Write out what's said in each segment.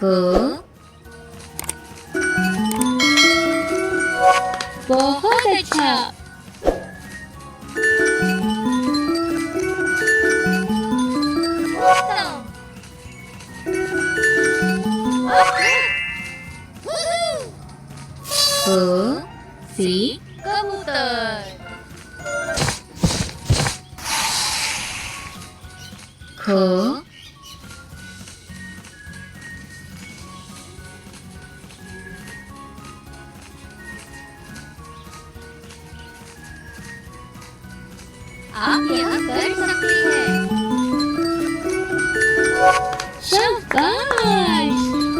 क बहुत अच्छा। क सी कबूतर। ख आप यह कर सकती हैं। शाबाश।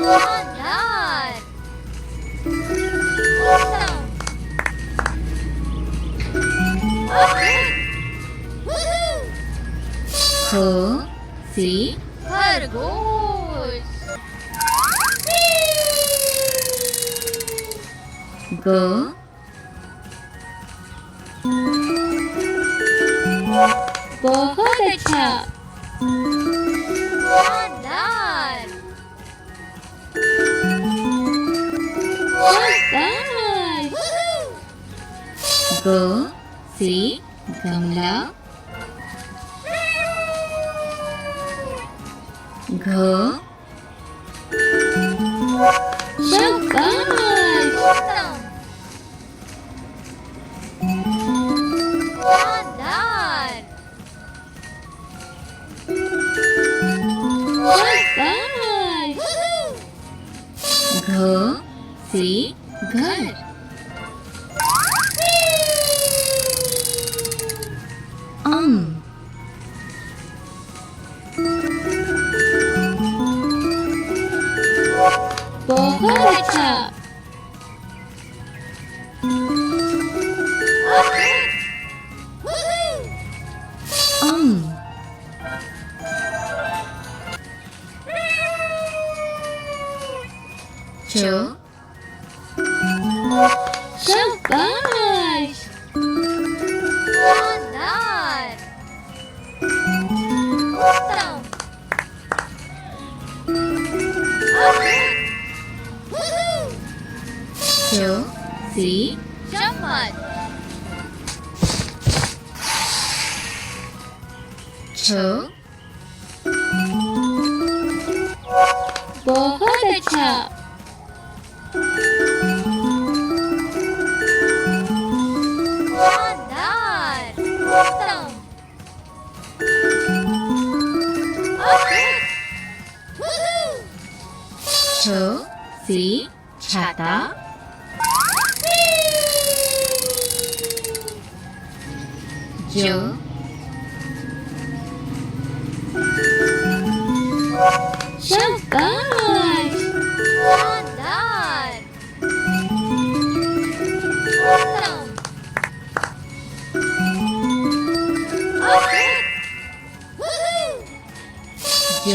शानदार। उत्तम। ख सी खरगोश। ग बहुत अच्छा। शानदार। शाबाश। ग सी गमला। घ शाबाश। उत्तम। शानदार। शाबाश। घ सी घर। अम बहुत अच्छा। अम च शाबाश। शानदार। उत्तम। च सी चम्मच। छ बहुत अच्छा। शानदार। उत्तम। छ सी छाता। ज शाबाश। शानदार। उत्तम। ज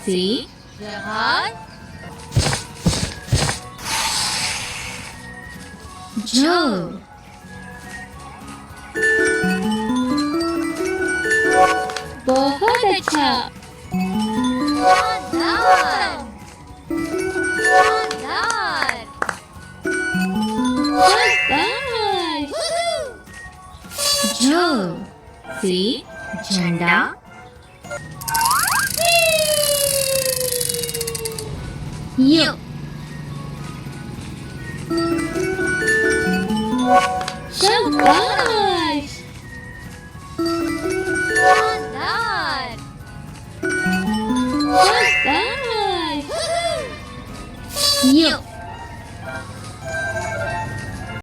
सी जहाज। झ बहुत अच्छा। शानदार। शानदार। शाबाश। झ सी झंडा। य शाबाश। शानदार। शाबाश। य